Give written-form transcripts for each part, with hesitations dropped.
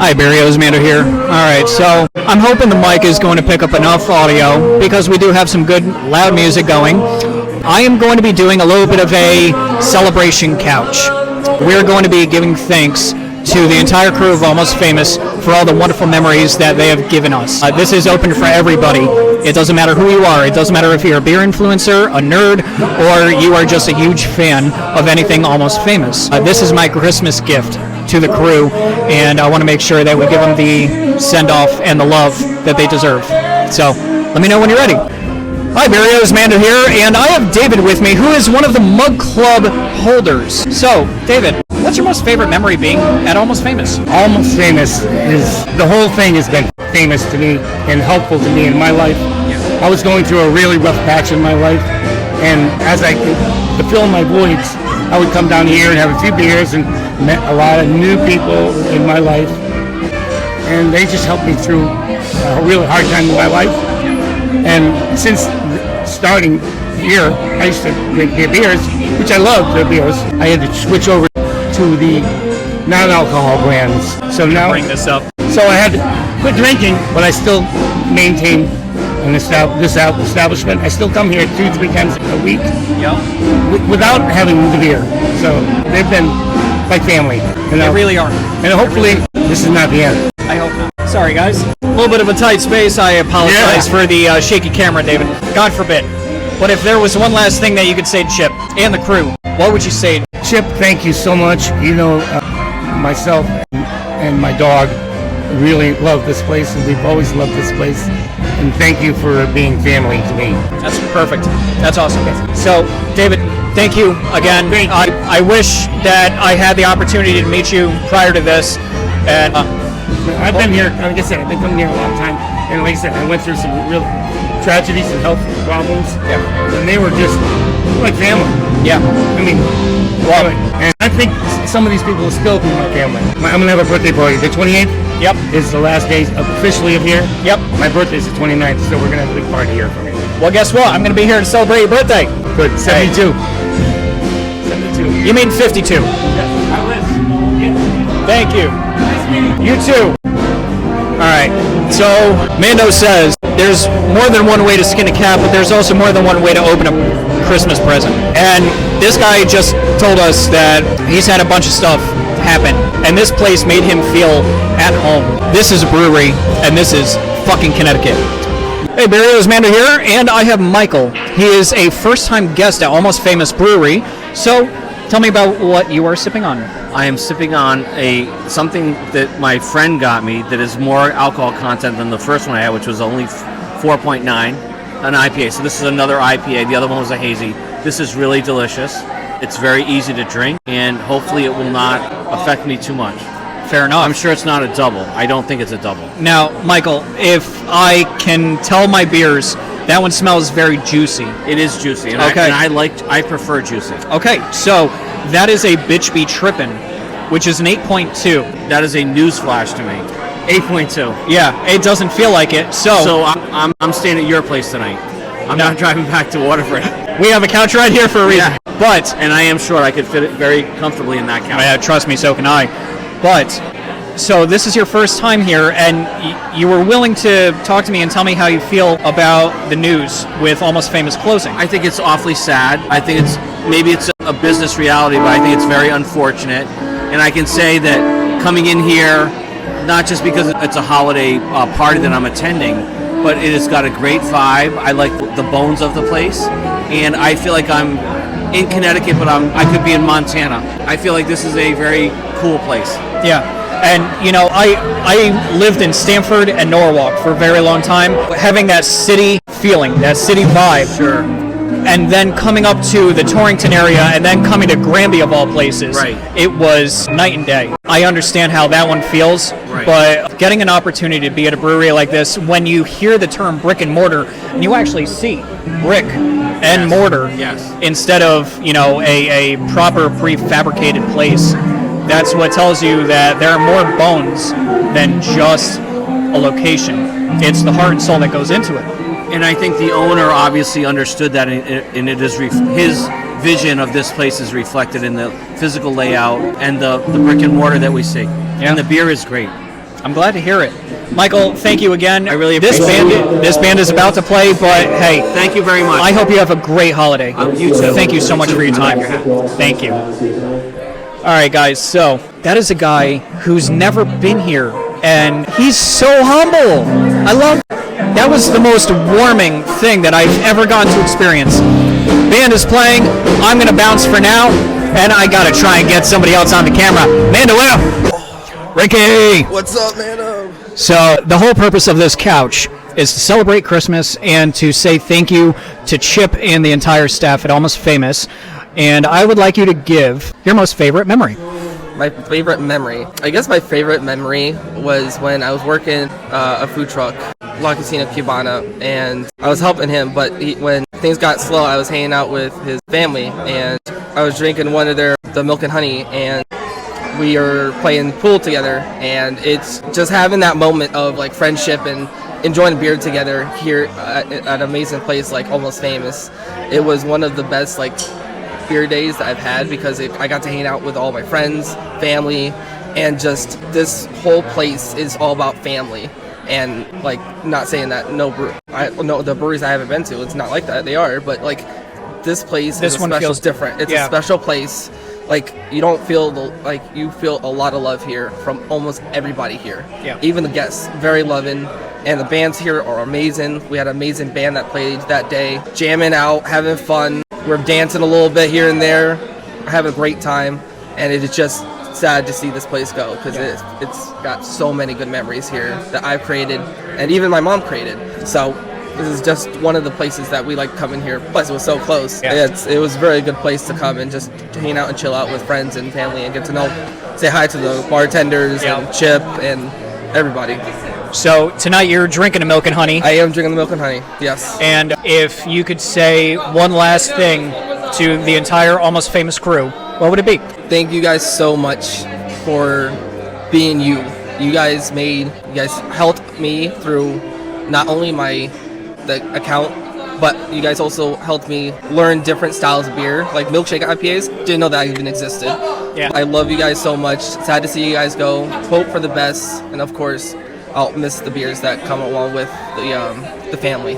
Hi, Barrios, Mando here. Alright, so I'm hoping the mic is going to pick up enough audio because we do have some good loud music going. I am going to be doing a little bit of a celebration couch. We're going to be giving thanks to the entire crew of Almost Famous for all the wonderful memories that they have given us. This is open for everybody. It doesn't matter who you are. It doesn't matter if you're a beer influencer, a nerd, or you are just a huge fan of anything Almost Famous. This is my Christmas gift to the crew, and I want to make sure that we give them the send-off and the love that they deserve. So, let me know when you're ready. Hi, Barrios, Mando here, and I have David with me, who is one of the Mug Club holders. So, David, what's your most favorite memory being at Almost Famous? Almost Famous is, the whole thing has been famous to me and helpful to me in my life. Yeah. I was going through a really rough patch in my life, and as to fill my voids, I would come down here and have a few beers and met a lot of new people in my life, and they just helped me through a really hard time in my life. And since starting here, I used to drink their beers, which I love their beers. I had to switch over to the non-alcohol brands. So now, bring this up. So I had to quit drinking, but I still maintain this establishment. I still come here 2-3 times a week. Yep. Without having the beer. So they've been like family. They really are. And hopefully this is not the end. I hope not. Sorry, guys. A little bit of a tight space. I apologize for the shaky camera, David. God forbid. But if there was one last thing that you could say to Chip and the crew, what would you say? Chip, thank you so much. You know, myself and my dog really love this place, and we've always loved this place. And thank you for being family to me. That's perfect. That's awesome. So, David, thank you again. I wish that I had the opportunity to meet you prior to this. And I've been here, like I said, I've been coming here a long time. And like I said, I went through some real tragedies and health problems. Yeah. And they were just like family. Yeah. I mean, well, and I think some of these people will still be my family. I'm going to have a birthday party. The 28th Yep. is the last day officially of here. Yep. My birthday is the 29th, so we're going to have a big party here for me. Well, guess what? I'm going to be here to celebrate your birthday. Good. 72. 72. You mean 52. Yes, I live. Thank you. You too. All right. So Mando says there's more than one way to skin a cat, but there's also more than one way to open a Christmas present. And this guy just told us that he's had a bunch of stuff happen, and this place made him feel at home. This is a brewery, and this is fucking Connecticut. Hey, Barrios, Mando here, and I have Michael. He is a first-time guest at Almost Famous Brewery. So tell me about what you are sipping on. I am sipping on something that my friend got me that is more alcohol content than the first one I had, which was only 4.9, an IPA. So this is another IPA. The other one was a hazy. This is really delicious. It's very easy to drink, and hopefully it will not affect me too much. Fair enough. I'm sure it's not a double. I don't think it's a double. Now, Michael, if I can tell my beers, that one smells very juicy. It is juicy, and okay. I prefer juicy. Okay, so that is a Bitch Be Trippin', which is an 8.2. That is a newsflash to me. 8.2. Yeah, it doesn't feel like it. So I'm staying at your place tonight. I'm not driving back to Waterford. We have a couch right here for a reason. Yeah. And I am sure I could fit it very comfortably in that couch. Yeah, trust me, so can I. But, so this is your first time here, and you were willing to talk to me and tell me how you feel about the news with Almost Famous closing. I think it's awfully sad. I think maybe it's a business reality, but I think it's very unfortunate. And I can say that coming in here, not just because it's a holiday party that I'm attending, but it has got a great vibe. I like the bones of the place, and I feel like I'm in Connecticut, but I could be in Montana. I feel like this is a very cool place. Yeah, and you know, I lived in Stamford and Norwalk for a very long time, having that city feeling, that city vibe. Sure. And then coming up to the Torrington area, and then coming to Granby of all places, right. It was night and day. I understand how that one feels, right. But getting an opportunity to be at a brewery like this, when you hear the term brick and mortar, and you actually see brick and mortar, instead of a proper prefabricated place, that's what tells you that there are more bones than just a location. It's the heart and soul that goes into it. And I think the owner obviously understood that, and it is his vision of this place is reflected in the physical layout and the brick and mortar that we see. Yeah. And the beer is great. I'm glad to hear it. Michael, thank you again. I really this appreciate band. This band is about to play, but hey, Thank you very much. I hope you have a great holiday. You too. Thank you so much for your time. Thank you. All right, guys. So that is a guy who's never been here, and he's so humble. I love. That was the most warming thing that I've ever gotten to experience. Band is playing. I'm gonna bounce for now, and I gotta try and get somebody else on the camera. Mando, Ricky. What's up, man? So the whole purpose of this couch is to celebrate Christmas and to say thank you to Chip and the entire staff at Almost Famous. And I would like you to give your most favorite memory. My favorite memory. I guess my favorite memory was when I was working a food truck, La Cocina Cubana, and I was helping him, but when things got slow, I was hanging out with his family, and I was drinking the milk and honey, and we were playing pool together, and it's just having that moment of like friendship and enjoying beer together here at an amazing place like Almost Famous. It was one of the best like beer days that I've had because I got to hang out with all my friends, family, and just this whole place is all about family. And like, not saying that the breweries I haven't been to, it's not like that. They are, but like this place This is one feels different. It's a special place. Like you don't feel you feel a lot of love here from almost everybody here. Yeah. Even the guests, very loving, and the bands here are amazing. We had an amazing band that played that day, jamming out, having fun. We're dancing a little bit here and there, having a great time, and it is just sad to see this place go because it's got so many good memories here that I've created and even my mom created. So this is just one of the places that we like coming here. Plus, it was so close. Yeah. It was a very good place to come and just hang out and chill out with friends and family and get to say hi to the bartenders and Chip and everybody. So tonight you're drinking a milk and honey. I am drinking the milk and honey, yes. And if you could say one last thing to the entire Almost Famous crew, what would it be? Thank you guys so much for being you. You guys helped me through not only the account, but you guys also helped me learn different styles of beer, like milkshake IPAs. Didn't know that even existed. Yeah. I love you guys so much. Sad to see you guys go. Hope for the best, and of course, I'll miss the beers that come along with the family.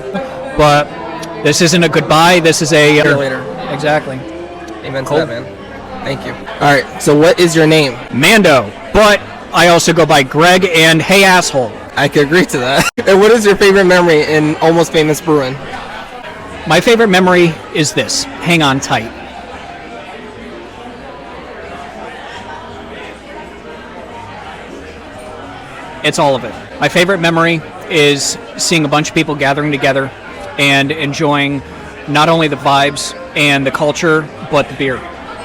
But this isn't a goodbye. This is a... See you later. Exactly. Amen to that, man. Thank you. All right, so what is your name? Mando. But I also go by Greg and Hey Asshole. I could agree to that. And what is your favorite memory in Almost Famous Brewing? My favorite memory is this. Hang on tight. It's all of it. My favorite memory is seeing a bunch of people gathering together and enjoying not only the vibes and the culture, but the beer.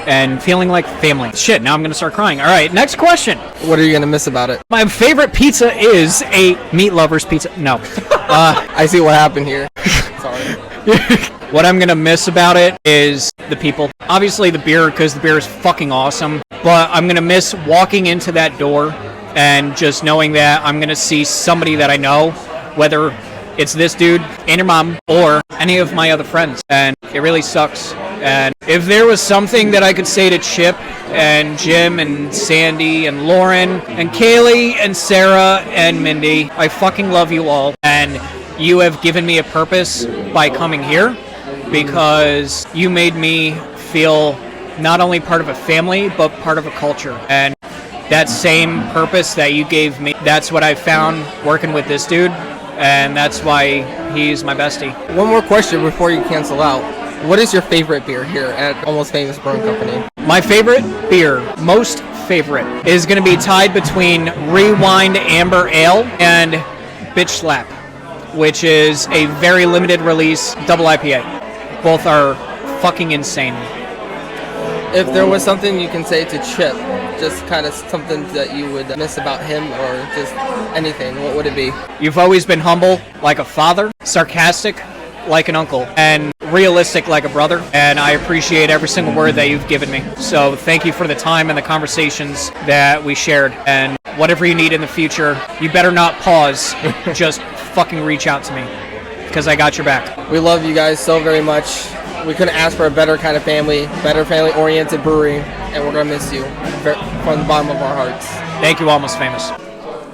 And feeling like family. Shit, now I'm going to start crying. All right, next question. What are you going to miss about it? My favorite pizza is a meat lover's pizza. No. I see what happened here. Sorry. What I'm going to miss about it is the people. Obviously the beer, because the beer is fucking awesome. But I'm going to miss walking into that door and just knowing that I'm going to see somebody that I know, whether it's this dude and your mom or any of my other friends. And it really sucks. And if there was something that I could say to Chip and Jim and Sandy and Lauren and Kaylee and Sarah and Mindy, I fucking love you all. And you have given me a purpose by coming here because you made me feel not only part of a family, but part of a culture. And that same purpose that you gave me, that's what I found working with this dude. And that's why he's my bestie. One more question before you cancel out. What is your favorite beer here at Almost Famous Brewing Company? My favorite beer, most favorite, is going to be tied between Rewind Amber Ale and Bitch Slap, which is a very limited release double IPA. Both are fucking insane. If there was something you can say to Chip, just kind of something that you would miss about him or just anything, what would it be? You've always been humble like a father, sarcastic like an uncle, and realistic like a brother, and I appreciate every single word that you've given me. So thank you for the time and the conversations that we shared, and whatever you need in the future, you better not pause. Just fucking reach out to me, because I got your back. We love you guys so very much. We couldn't ask for a better kind of family, better family-oriented brewery, and we're going to miss you from the bottom of our hearts. Thank you, Almost Famous.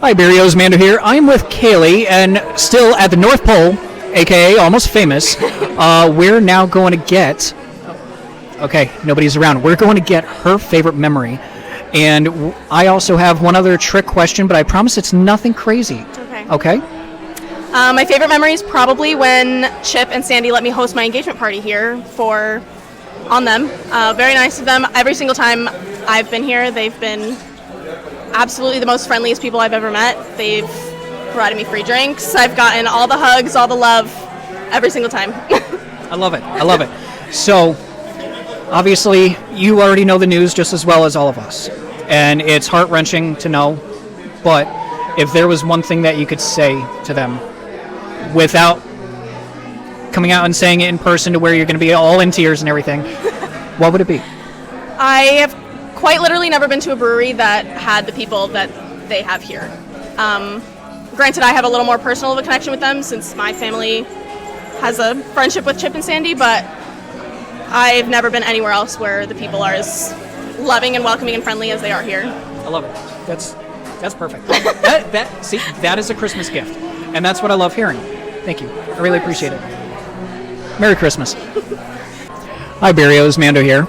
Hi, Barrios Mando here. I'm with Kaylee, and still at the North Pole, aka Almost Famous. We're now going to get. Okay, nobody's around. We're going to get her favorite memory, and I also have one other trick question, but I promise it's nothing crazy. Okay. Okay. My favorite memory is probably when Chip and Sandy let me host my engagement party here on them. Very nice of them. Every single time I've been here, they've been absolutely the most friendliest people I've ever met. They've provided me free drinks. I've gotten all the hugs, all the love, every single time. I love it. I love it. So, obviously, you already know the news just as well as all of us. And it's heart-wrenching to know. But if there was one thing that you could say to them without coming out and saying it in person to where you're going to be all in tears and everything, what would it be? I have quite literally never been to a brewery that had the people that they have here. Granted, I have a little more personal of a connection with them since my family has a friendship with Chip and Sandy, but I've never been anywhere else where the people are as loving and welcoming and friendly as they are here. I love it. That's perfect. See, that is a Christmas gift, and that's what I love hearing. Thank you. I really appreciate it. Merry Christmas. Hi, Barrios, Mando here.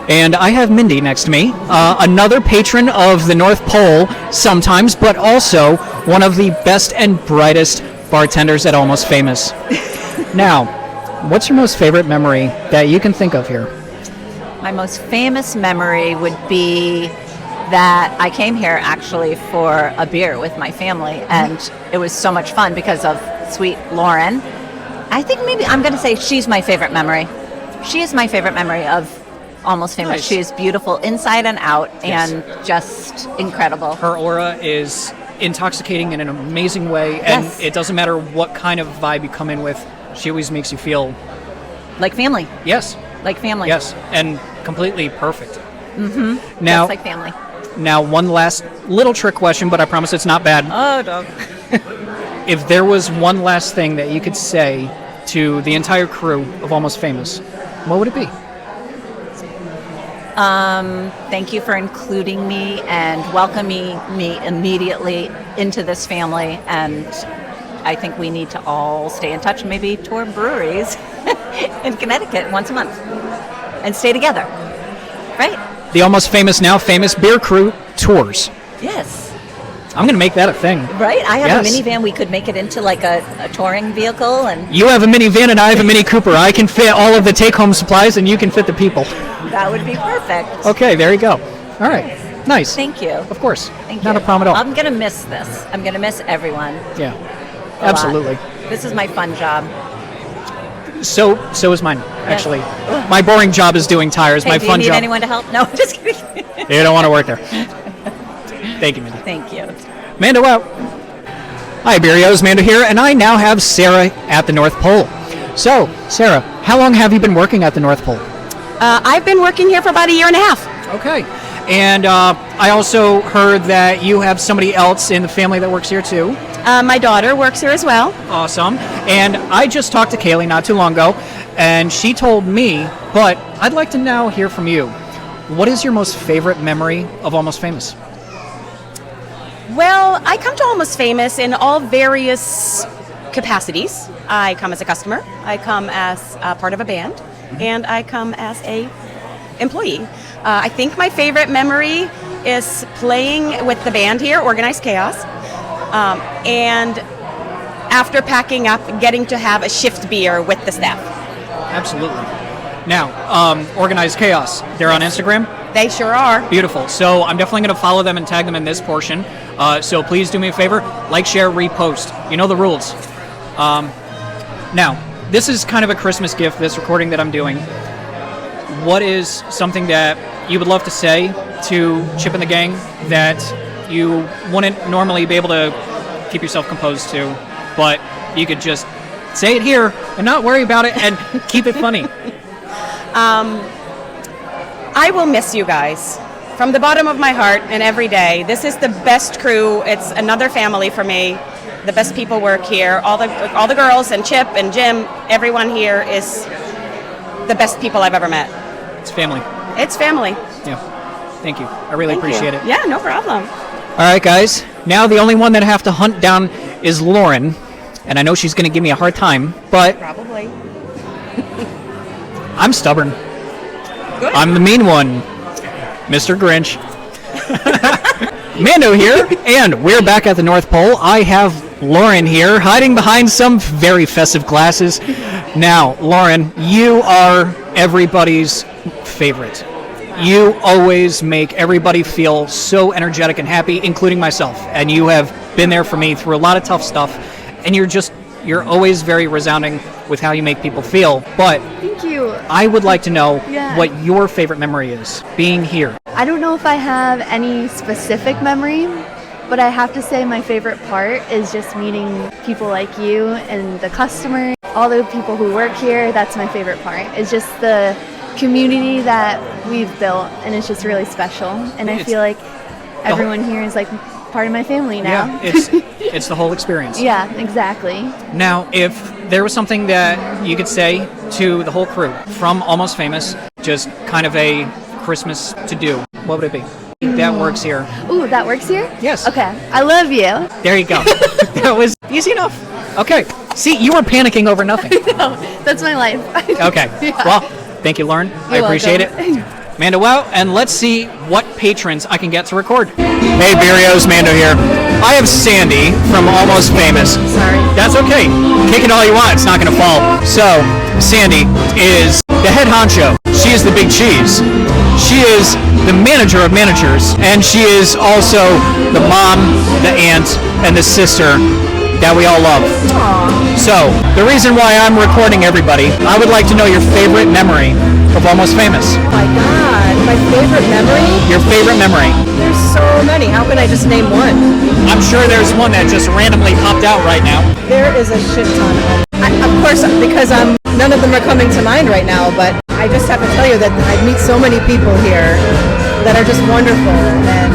And I have Mindy next to me, another patron of the North Pole sometimes, but also one of the best and brightest bartenders at Almost Famous. Now, what's your most favorite memory that you can think of here? My most famous memory would be that I came here actually for a beer with my family, and it was so much fun because of sweet Lauren. I think maybe I'm going to say she's my favorite memory. She is my favorite memory of Almost Famous. Nice. She is beautiful inside and out, Yes. and just incredible. Her aura is intoxicating in an amazing way, and Yes. it doesn't matter what kind of vibe you come in with, she always makes you feel, Like family. yes, Like family. yes, and completely perfect. Mm-hmm. Now, Just like family. now, one last little trick question, but I promise it's not bad. Oh, dog. If there was one last thing that you could say to the entire crew of Almost Famous, what would it be? Thank you for including me and welcoming me immediately into this family. And I think we need to all stay in touch and maybe tour breweries in Connecticut once a month and stay together. Right? The Almost Famous, now famous beer crew tours. Yes. I'm going to make that a thing. Right? I have Yes. a minivan. We could make it into like a touring vehicle. And You have a minivan and I have a Mini Cooper. I can fit all of the take-home supplies and you can fit the people. that would be perfect. Okay, there you go. All right. Nice. Thank you. Of course. Thank Not you. a problem at all. I'm going to miss this. I'm going to miss everyone. Yeah. a lot. Absolutely. This is my fun job. So is mine, actually. My boring job is doing tires. Hey, My do fun you need job. anyone to help? No, just kidding. You don't want to work there. Thank you, Mindy. Thank you. Mando out. Hi, Barrios, Mando here, and I now have Sarah at the North Pole. So, Sarah, how long have you been working at the North Pole? I've been working here for about a year and a half. Okay. And I also heard that you have somebody else in the family that works here too. My daughter works here as well. Awesome. And I just talked to Kaylee not too long ago, and she told me, but I'd like to now hear from you. What is your most favorite memory of Almost Famous? Well, I come to Almost Famous in all various capacities. I come as a customer, I come as a part of a band, and I come as a employee. I think my favorite memory is playing with the band here, Organized Chaos, and after packing up, getting to have a shift beer with the staff. Absolutely. Now, Organized Chaos, they're on Instagram? They sure are. Beautiful. So I'm definitely going to follow them and tag them in this portion. So please do me a favor, like, share, repost. You know the rules. Now, this is kind of a Christmas gift, this recording that I'm doing. What is something that you would love to say to Chip and the gang that you wouldn't normally be able to keep yourself composed to, but you could just say it here and not worry about it and keep it funny? I will miss you guys from the bottom of my heart and every day. This is the best crew. It's another family for me. The best people work here. All the girls and Chip and Jim, everyone here is the best people I've ever met. It's family. It's family. Yeah. Thank you. I really Thank appreciate you. it. Yeah, no problem. All right, guys. Now the only one that I have to hunt down is Lauren, and I know she's going to give me a hard time, but Probably. I'm stubborn. Good. I'm the mean one, Mr. Grinch. Mando here, and we're back at the North Pole. I have Lauren here, hiding behind some very festive glasses. Now, Lauren, you are everybody's favorite. You always make everybody feel so energetic and happy, including myself. And you have been there for me through a lot of tough stuff. And you're always very resounding with how you make people feel. But Thank you. I would like to know Yeah. what your favorite memory is, being here. I don't know if I have any specific memory, but I have to say my favorite part is just meeting people like you and the customer, all the people who work here. That's my favorite part. It's just the community that we've built, and it's just really special. And I feel like everyone here is like part of my family now. Yeah, it's the whole experience. Yeah, exactly. Now, if there was something that you could say to the whole crew from Almost Famous, just kind of a Christmas to do, what would it be? That works here. Ooh, that works here? Yes. Okay. I love you. There you go. That was easy enough. Okay. See, you were panicking over nothing. No, that's my life. Okay. Yeah. Well, thank you, Lauren. I You're appreciate welcome. it. Mando out, and let's see what patrons I can get to record. Hey, Barrios, Mando here. I have Sandy from Almost Famous. Sorry. That's okay. Kick it all you want. It's not going to fall. So, Sandy is the head honcho. She is the big cheese. She is the manager of managers, and she is also the mom, the aunt, and the sister that we all love. So, the reason why I'm recording everybody, I would like to know your favorite memory of Almost Famous. Oh my God, my favorite memory? Your favorite memory. There's so many. How can I just name one? I'm sure there's one that just randomly popped out right now. There is a shit ton of them. Of course, because none of them are coming to mind right now, but I just have to tell you that I meet so many people here that are just wonderful, and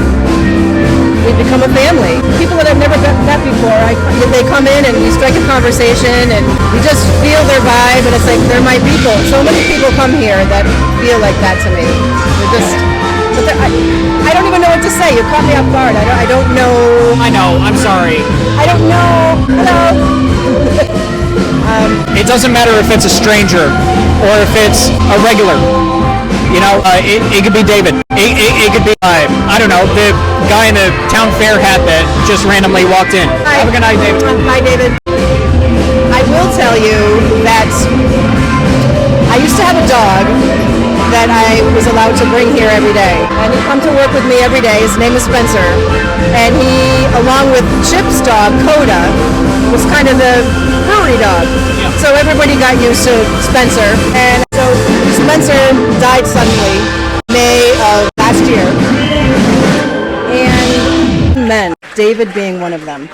we become a family. People that I've never met before, they come in and we strike a conversation and we just feel their vibe, and it's like they're my people. So many people come here that feel like that to me. They're just, I don't even know what to say. You caught me off guard. I don't know. I know, I'm sorry. I don't know. Hello. It doesn't matter if it's a stranger or if it's a regular. You know, it could be David. It could be, I don't know, the guy in the town fair hat that just randomly walked in. Hi. Have a good night, David. Hi, David. I will tell you that I used to have a dog that I was allowed to bring here every day. And he'd come to work with me every day. His name is Spencer. And he, along with Chip's dog, Coda, was kind of the brewery dog. Yeah. So everybody got used to Spencer. And so Spencer died suddenly, May of last year. And men, David being one of them.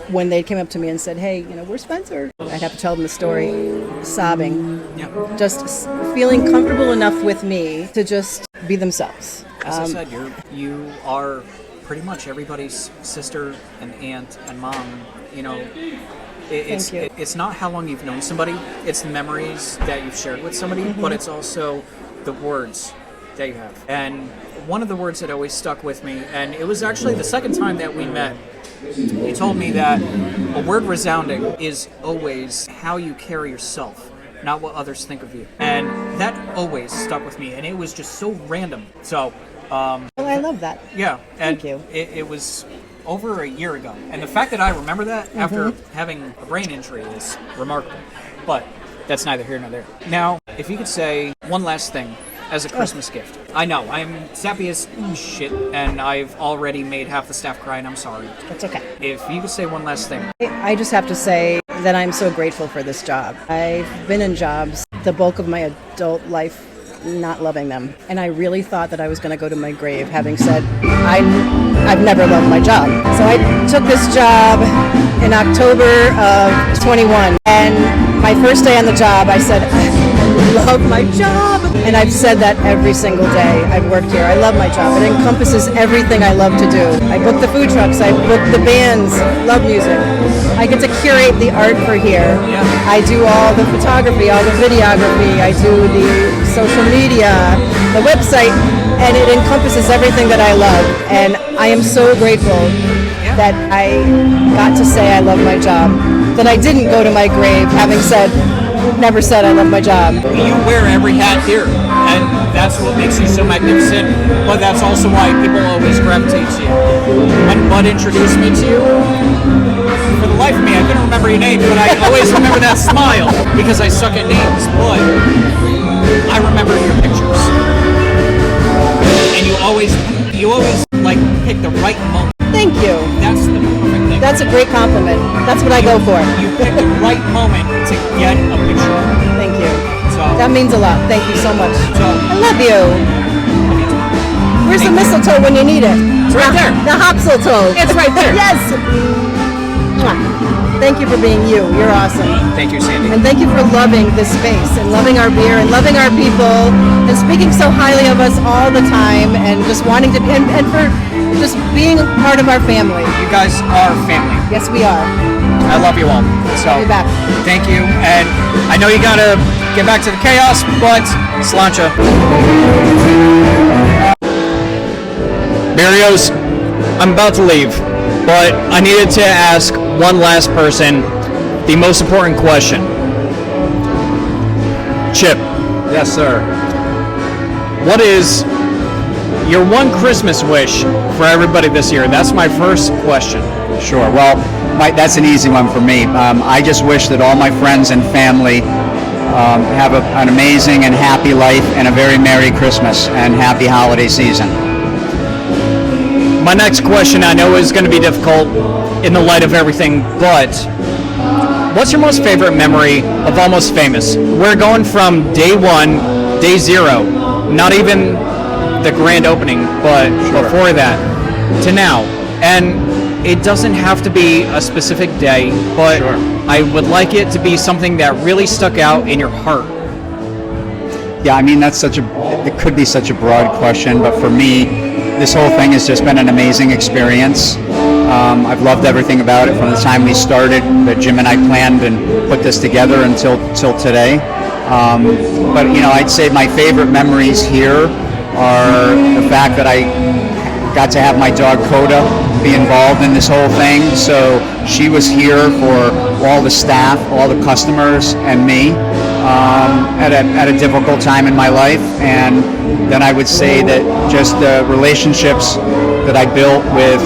When they came up to me and said, hey, we're Spencer, I'd have to tell them the story, sobbing, just feeling comfortable enough with me to just be themselves. As I said, you are pretty much everybody's sister and aunt and mom. It's not how long you've known somebody, it's the memories that you've shared with somebody, but it's also the words that you have. And one of the words that always stuck with me, and it was actually the second time that we met, he told me that a word resounding is always how you carry yourself, not what others think of you. And that always stuck with me, and it was just so random. So, Well, I love that. yeah. And Thank you. It was over a year ago. And the fact that I remember that after having a brain injury is remarkable. But that's neither here nor there. Now, if you could say one last thing as a Christmas gift. I know, I'm sappy as shit, and I've already made half the staff cry, and I'm sorry. That's okay. If you could say one last thing. I just have to say that I'm so grateful for this job. I've been in jobs the bulk of my adult life not loving them. And I really thought that I was going to go to my grave having said, I've never loved my job. So I took this job in October of 21. And my first day on the job, I said, I love my job. And I've said that every single day I've worked here. I love my job. It encompasses everything I love to do. I book the food trucks. I book the bands. Love music. I get to curate the art for here. I do all the photography, all the videography. I do the social media, the website, and it encompasses everything that I love. And I am so grateful that I got to say I love my job, that I didn't go to my grave having never said I love my job. You wear every hat here, and that's what makes you so magnificent, but that's also why people always gravitate to you. When Bud introduced me to you, for the life of me, I couldn't remember your name, but I always remember that smile, because I suck at names, but I remember your pictures. And you always like pick the right moment. Thank you. That's the perfect thing. That's a great compliment. That's what I go for. You pick the right moment to get a picture. Thank you. So That means a lot. Thank you so much. So I love you. Where's the mistletoe when you need it? It's right there. The hopseltoe. It's right there. Yes. Mwah. Thank you for being you. You're awesome. Thank you, Sandy. And thank you for loving this space and loving our beer and loving our people and speaking so highly of us all the time and just wanting to and for just being a part of our family. You guys are family. Yes, we are. I love you all. So Be back. thank you. And I know you gotta get back to the chaos, but slancha. Barrios, I'm about to leave, but I needed to ask one last person the most important question. Chip, Yes, sir. what is your one Christmas wish for everybody this year? That's my first question. Sure. Well, that's an easy one for me. I just wish that all my friends and family have an amazing and happy life and a very Merry Christmas and happy holiday season. My next question I know is going to be difficult in the light of everything, but what's your most favorite memory of Almost Famous? We're going from day one, day zero, not even the grand opening, but before that, to now. And it doesn't have to be a specific day, but I would like it to be something that really stuck out in your heart. Yeah, I mean, it could be such a broad question, but for me, this whole thing has just been an amazing experience. I've loved everything about it from the time we started, that Jim and I planned and put this together until today. But, I'd say my favorite memories here are the fact that I got to have my dog Coda be involved in this whole thing. So she was here for all the staff, all the customers, and me at a difficult time in my life. And then I would say that just the relationships that I built with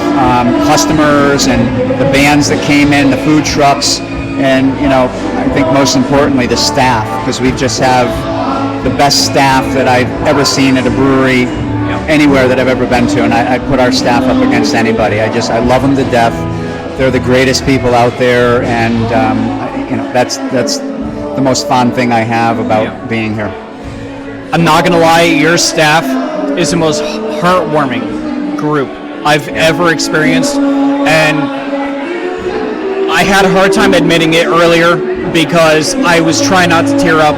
customers and the bands that came in, the food trucks, and I think most importantly the staff, because we just have the best staff that I've ever seen at a brewery anywhere that I've ever been to, and I put our staff up against anybody. I love them to death. They're the greatest people out there, and that's the most fun thing I have about being here. I'm not gonna lie, your staff is the most heartwarming group I've ever experienced, and I had a hard time admitting it earlier because I was trying not to tear up.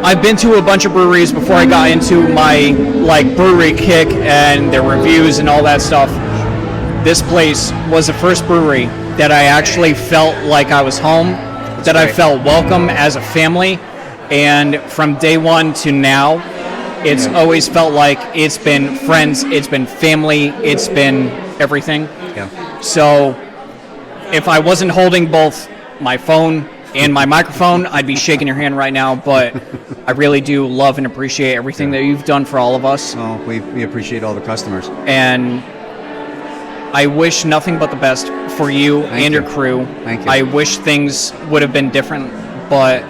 I've been to a bunch of breweries before I got into my brewery kick and their reviews and all that stuff. This place was the first brewery that I actually felt like I was home, that I felt welcome as a family, and from day one to now, it's always felt like it's been friends, it's been family, it's been everything. Yeah. So if I wasn't holding both my phone and my microphone, I'd be shaking your hand right now, but I really do love and appreciate everything that you've done for all of us. Oh, we appreciate all the customers. And I wish nothing but the best for you and your crew. Thank you. I wish things would have been different, but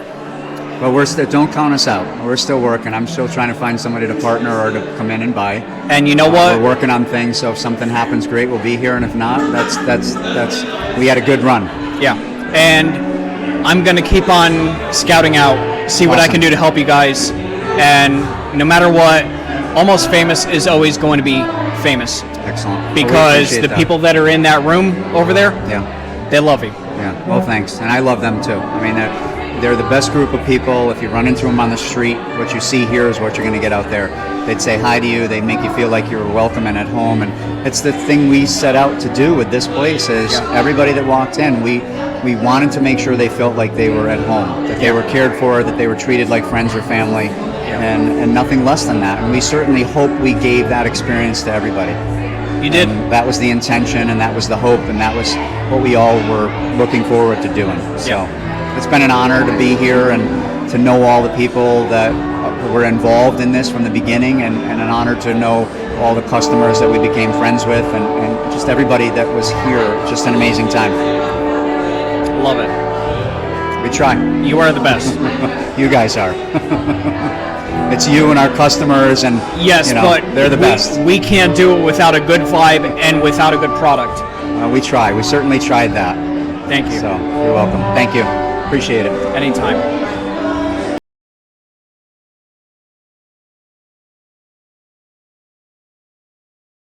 don't count us out. We're still working. I'm still trying to find somebody to partner or to come in and buy. And you know what? We're working on things, so if something happens, great, we'll be here, and if not, that's we had a good run. Yeah. And I'm going to keep on scouting out, see what I can do to help you guys. And no matter what, Almost Famous is always going to be famous. Excellent. Because the people that are in that room over there, they love you. Yeah, well, thanks. And I love them too. I mean, they're the best group of people. If you run into them on the street, what you see here is what you're going to get out there. They'd say hi to you. They make you feel like you're welcome and at home. And it's the thing we set out to do with this place is everybody that walked in, we We wanted to make sure they felt like they were at home, that they were cared for, that they were treated like friends or family, and nothing less than that. And we certainly hope we gave that experience to everybody. You did. And that was the intention, and that was the hope, and that was what we all were looking forward to doing. So it's been an honor to be here and to know all the people that were involved in this from the beginning, and an honor to know all the customers that we became friends with, and just everybody that was here. Just an amazing time. Love it. We try. You are the best. You guys are. It's you and our customers, and Yes, but they're the best. We can't do it without a good vibe and without a good product. We try. We certainly tried that. Thank you. So you're welcome. Thank you. Appreciate it. Anytime.